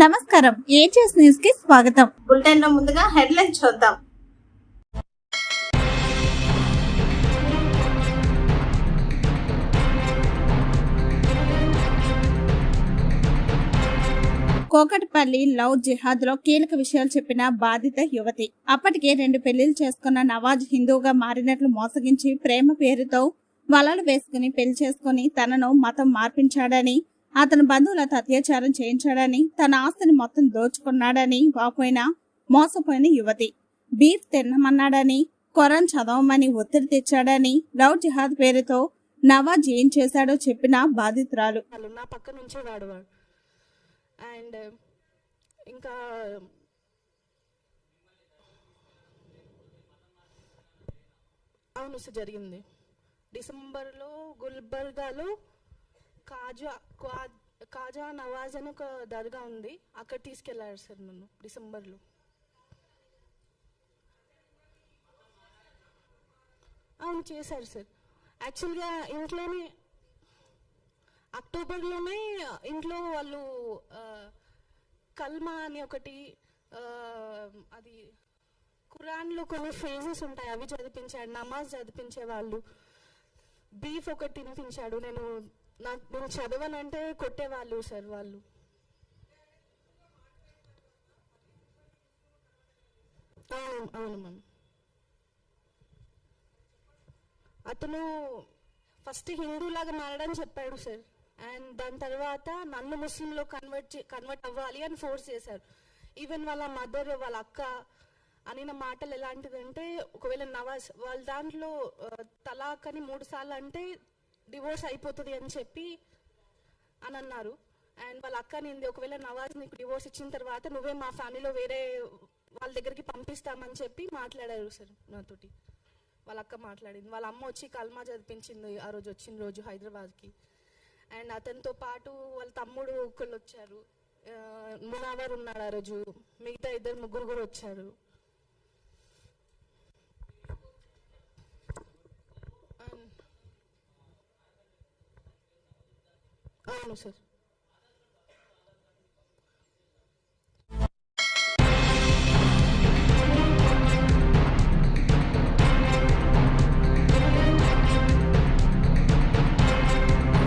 నమస్కారం, ages news కి స్వాగతం. బులెటిన్ లో ముందుగా హెడ్లైన్స్ చూద్దాం. కోకట్పల్లి లవ్ జిహాద్ లో కీలక విషయాలు చెప్పిన బాధిత యువతి. అప్పటికే 2 పెళ్లిళ్లు చేసుకున్న నవాజ్ హిందూగా మారినట్లు మోసగించి ప్రేమ పేరుతో వలలు వేసుకుని పెళ్లి చేసుకుని తనను మతం మార్పించాడని, అతని బంధువులతో అత్యాచారం చేయించాడని, తన ఆస్తిని మొత్తం దోచుకున్నాడని వాపోయిన మోసపోయిన యువతి. బీఫ్ తినమన్నాడని, ఖురాన్ చదవమని ఒత్తిడి తెచ్చాడని, లవ్ జిహాద్ పేరుతో నవాజ్ ఏం చేశాడో చెప్పిన బాధితురాలు. నా పక్క నుంచే వాడేవాడు. అండ్ ఇంకా అవును సార్, జరిగింది. డిసెంబర్లో గుల్బర్గాలో కాజా నవాజ్ అని ఒక దర్గా ఉంది, అక్కడ తీసుకెళ్లారు సార్ నన్ను డిసెంబర్లో. అవును చేశారు సార్. యాక్చువల్గా ఇంట్లోనే అక్టోబర్లోనే ఇంట్లో వాళ్ళు కల్మా అని ఒకటి, అది ఖురాన్లో కొన్ని ఫ్రేజెస్ ఉంటాయి, అవి చదివించాడు, నమాజ్ చదివించేవాళ్ళు. బీఫ్ ఒకటి తినిపించాడు. నేను చదవనంటే కొట్టేవాళ్ళు సార్ వాళ్ళు. అవును మ్యామ్. అతను ఫస్ట్ హిందూలాగా మారడని చెప్పాడు సార్. అండ్ దాని తర్వాత నన్ను ముస్లింలో కన్వర్ట్ అవ్వాలి అని ఫోర్స్ చేశారు. ఈవెన్ వాళ్ళ మదర్, వాళ్ళ అక్క అనిన మాటలు ఎలాంటిదంటే, ఒకవేళ నవాజ్ వాళ్ళ దాంట్లో తలాక్ అని 3 సార్లు అంటే డివోర్స్ అయిపోతుంది అని చెప్పి అని అన్నారు. అండ్ వాళ్ళ అక్క నింది, ఒకవేళ నవాజ్ నీకు డివోర్స్ ఇచ్చిన తర్వాత నువ్వే మా ఫ్యామిలీలో వేరే వాళ్ళ దగ్గరికి పంపిస్తామని చెప్పి మాట్లాడారు సార్ నాతోటి. వాళ్ళ అక్క మాట్లాడింది. వాళ్ళ అమ్మ వచ్చి కల్మా చదివించింది ఆ రోజు, వచ్చిన రోజు హైదరాబాద్కి. అండ్ అతనితో పాటు వాళ్ళ తమ్ముడు ఒకళ్ళు వచ్చారు, మునావర్ ఉన్నాడు ఆ రోజు, మిగతా 2-3 కూడా వచ్చారు. అవును సార్.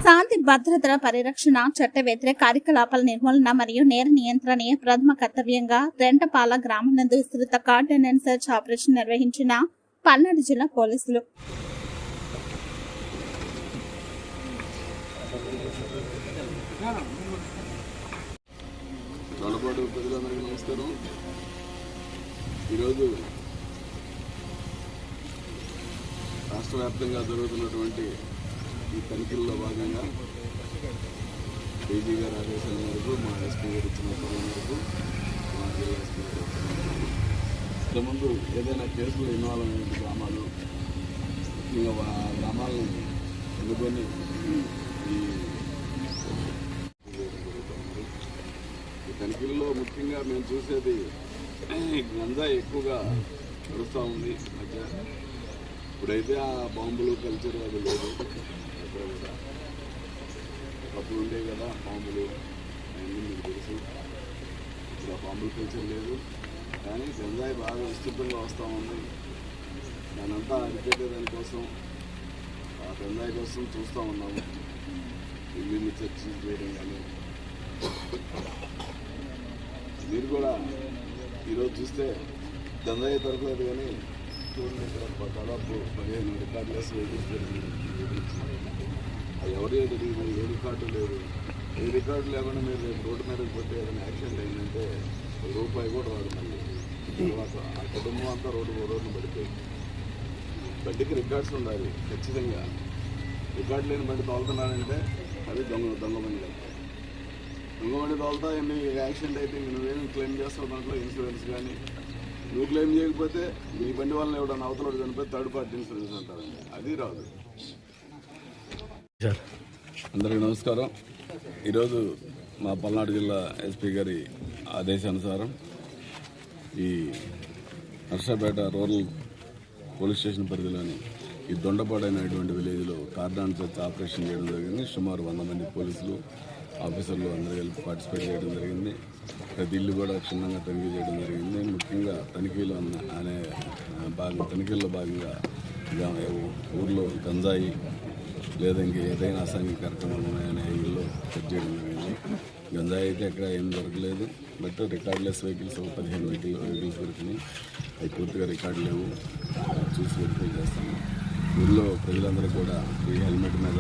శాంతి భద్రతల పరిరక్షణ, చట్ట వ్యతిరేక కార్యకలాపాల నిర్మూలన మరియు నేర నియంత్రణే ప్రథమ కర్తవ్యంగా రెంటపాల గ్రామం నందు విస్తృత కార్డన్ అండ్ సెర్చ్ ఆపరేషన్ నిర్వహించిన పల్నాడు జిల్లా పోలీసులు. ప్రజలందరికీ నమస్కారం. ఈరోజు రాష్ట్ర వ్యాప్తంగా జరుగుతున్నటువంటి ఈ తనిఖీల్లో భాగంగా డీజీ గారి ఆదేశాల మేరకు, మా ఎస్పీ గారు ఇచ్చిన ఉత్తర్వుల మేరకు, మా జిల్లా ఎస్పీ గారు ఇంతకుముందు ఏదైనా కేసులు ఇన్వాల్వ్ అయిన గ్రామాలు, ముఖ్యంగా గ్రామాలను ఎన్నుకొని ఈ తనిఖీల్లో ముఖ్యంగా మేము చూసేది గంజా ఎక్కువగా నడుస్తూ ఉంది మధ్య. ఇప్పుడైతే ఆ బాంబులు కల్చర్ అది లేదు ఎక్కడ కూడా. ఒకప్పుడు ఉండే కదా బాంబులు, అవన్నీ మీకు తెలుసు. ఇప్పుడు ఆ బాంబుల కల్చర్ లేదు, కానీ గంజాయి బాగా విస్తృతంగా వస్తూ ఉంది. దానంతా అరికట్టే దానికోసం, ఆ గంజాయి కోసం చూస్తూ ఉన్నాము. ఇల్లు చర్చ చేయడం కానీ, మీరు కూడా ఈరోజు చూస్తే గంజాయి దొరకలేదు, కానీ చూడండి ఇక్కడ దాదాపు 15 రికార్డులెస్ వెహికల్స్. అది ఎవరే తెలియదు, ఏ రికార్డు లేదు. ఏ రికార్డు లేకుండా మీరు రేపు రోడ్డు మీదకి పోతే ఏదైనా యాక్సిడెంట్ అయిందంటే రూపాయి కూడా రాదు. మళ్ళీ తర్వాత ఆ కుటుంబం అంతా రోడ్డును పడిపోయింది. బండికి రికార్డ్స్ ఉండాలి ఖచ్చితంగా. రికార్డు లేని బండి తోలుతున్నాడంటే అది దొంగ బండి కదా. దొంగ బండి తోలుతా ఎన్ని యాక్సిడెంట్ అయితే నువ్వేమి క్లెయిమ్ చేస్తావు దాంట్లో ఇన్సూరెన్స్ కానీ. నువ్వు క్లెయిమ్ చేయకపోతే నీ బండి వల్ల ఎవడన్నా అవతల చనిపోయి థర్డ్ పార్టీ ఇన్సూరెన్స్ అంటారండి, అది రాదు. అందరికీ నమస్కారం. ఈరోజు మా పల్నాడు జిల్లా ఎస్పీ గారి ఆదేశానుసారం ఈ నర్సాపేట రూరల్ పోలీస్ స్టేషన్ పరిధిలోని ఈ దొండపాడు అనేటువంటి విలేజ్లో కార్డన్ సెర్చ్ ఆపరేషన్ చేయడం జరిగింది. సుమారు 100 మంది పోలీసులు, ఆఫీసర్లు అందరూ కలిపి పార్టిసిపేట్ చేయడం జరిగింది. ప్రతి ఇల్లు కూడా క్షుణ్ణంగా తనిఖీ చేయడం జరిగింది. ముఖ్యంగా తనిఖీల్లో భాగంగా ఊర్లో గంజాయి లేదా ఇంకా ఏదైనా అసాంఘిక కార్యక్రమాలు ఉన్నాయనే ఇల్లు చెక్ చేయడం జరిగింది. గంజాయి అయితే ఎక్కడ ఏం దొరకలేదు. బట్ రికార్డులెస్ వెహికల్స్ 15 వెహికల్స్ దొరికినాయి. అవి పూర్తిగా రికార్డు లేవు, చూసి వెరిఫై చేస్తాము. ఊళ్ళో ప్రజలందరూ కూడా ఈ హెల్మెట్ మీద,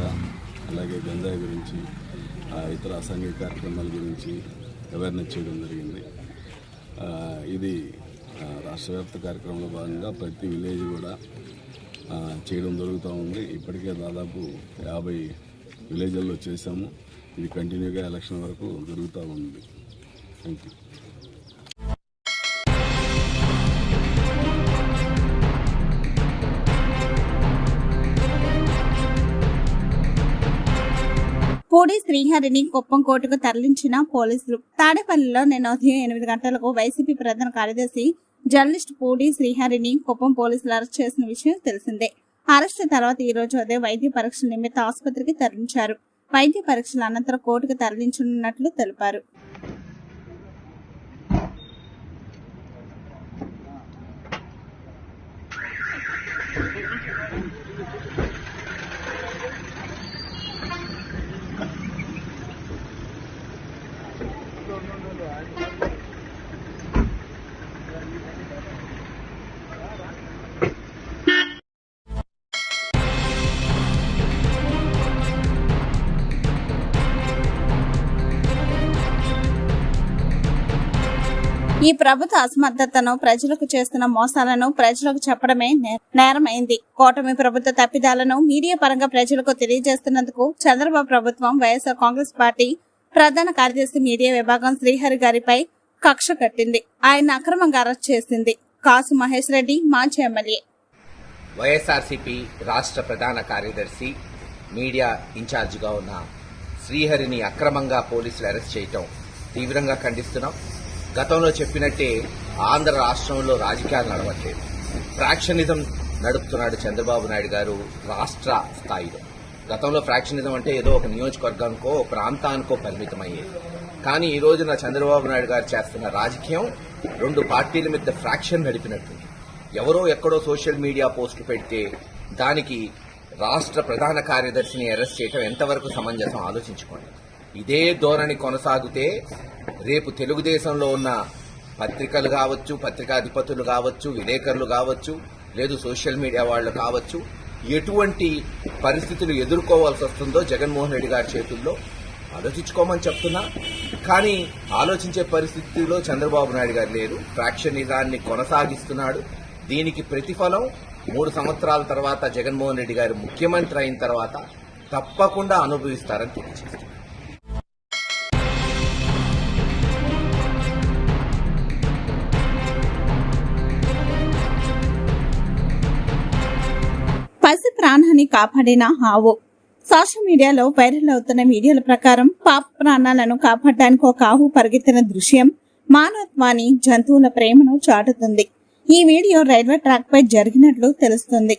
అలాగే గంజాయి గురించి, ఇతర అసాంఘిక కార్యక్రమాల గురించి అవేర్నెస్ చేయడం జరిగింది. ఇది రాష్ట్ర వ్యాప్త కార్యక్రమంలో భాగంగా ప్రతి విలేజ్ కూడా చేయడం జరుగుతూ ఉంది. ఇప్పటికే దాదాపు 50 విలేజ్ల్లో చేశాము. ఇది కంటిన్యూగా ఎలక్షన్ వరకు జరుగుతూ ఉంది. Thank you. పూడి శ్రీహరిని కుప్పం కోర్టుకు తరలించిన పోలీసులు. తాడేపల్లిలో నిన్న ఉదయం 8 గంటలకు వైసీపీ ప్రధాన కార్యదర్శి జర్నలిస్ట్ పూడి శ్రీహరిని కుప్పం పోలీసులు అరెస్ట్ చేసిన విషయం తెలిసిందే. అరెస్టు తర్వాత ఈ రోజు ఉదయం వైద్య పరీక్షల నిమిత్తం ఆసుపత్రికి తరలించారు. వైద్య పరీక్షల అనంతరం కోర్టుకు తరలించనున్నట్లు తెలిపారు. ఈ ప్రభుత్వ అసమర్థతను, ప్రజలకు చేస్తున్న మోసాలను ప్రజలకు చెప్పడమే నేరమైంది. కూటమి ప్రభుత్వ తప్పిదాలను మీడియా పరంగా ప్రజలకు తెలియజేస్తున్నందుకు చంద్రబాబు ప్రభుత్వం వైఎస్ఆర్ కాంగ్రెస్ పార్టీ ప్రధాన కార్యదర్శి మీడియా విభాగం శ్రీహరి గారిపై కక్ష కట్టింది. ఆయన అక్రమంగా అరెస్ట్ చేసింది. కాసు మహేష్ రెడ్డి మాజీ ఎమ్మెల్యే. వైఎస్ఆర్సీపీ రాష్ట్ర ప్రధాన కార్యదర్శి మీడియా ఇన్ఛార్జిగా ఉన్న శ్రీహరిని అక్రమంగా పోలీసులు అరెస్ట్ చేయటం తీవ్రంగా ఖండిస్తున్నాం. గతంలో చెప్పినట్టే ఆంధ్ర రాష్ట్రంలో రాజకీయాలు నడవట్లేదు. ఫ్రాక్షనిజం నడుపుతున్నాడు చంద్రబాబు నాయుడు గారు రాష్ట్ర స్థాయిలో. గతంలో ఫ్రాక్షనిజం అంటే ఏదో ఒక నియోజకవర్గానికో ప్రాంతానికో పరిమితమయ్యేది. కానీ ఈ రోజున చంద్రబాబు నాయుడు గారు చేస్తున్న రాజకీయం 2 పార్టీల మధ్య ఫ్రాక్షన్ నడిపినట్టుంది. ఎవరో ఎక్కడో సోషల్ మీడియా పోస్టు పెడితే దానికి రాష్ట్ర ప్రధాన కార్యదర్శిని అరెస్ట్ చేయడం ఎంతవరకు సమంజసం ఆలోచించుకోండి. ఇదే ధోరణి కొనసాగితే రేపు తెలుగుదేశంలో ఉన్న పత్రికలు కావచ్చు, పత్రికాధిపతులు కావచ్చు, విలేకరులు కావచ్చు, లేదు సోషల్ మీడియా వాళ్ళు కావచ్చు, ఎటువంటి పరిస్థితులు ఎదుర్కోవాల్సి వస్తుందో జగన్మోహన్ రెడ్డి గారి చేతుల్లో ఆలోచించుకోమని చెప్తున్నా. కానీ ఆలోచించే పరిస్థితిలో చంద్రబాబు నాయుడు గారు లేరు. ఫ్రాక్షనిజాన్ని కొనసాగిస్తున్నాడు. దీనికి ప్రతిఫలం 3 సంవత్సరాల తర్వాత జగన్మోహన్ రెడ్డి గారు ముఖ్యమంత్రి అయిన తర్వాత తప్పకుండా అనుభవిస్తారని తెలియజేస్తున్నారు. పసి ప్రాణాన్ని కాపాడిన ఆవు. సోషల్ మీడియాలో వైరల్ అవుతున్న వీడియోల ప్రకారం పాప ప్రాణాలను కాపాడడానికి ఒక ఆవు పరిగెత్తిన దృశ్యం మానవత్వాన్ని, జంతువుల ప్రేమను చాటుతుంది. ఈ వీడియో రైల్వే ట్రాక్ పై జరిగినట్లు తెలుస్తుంది.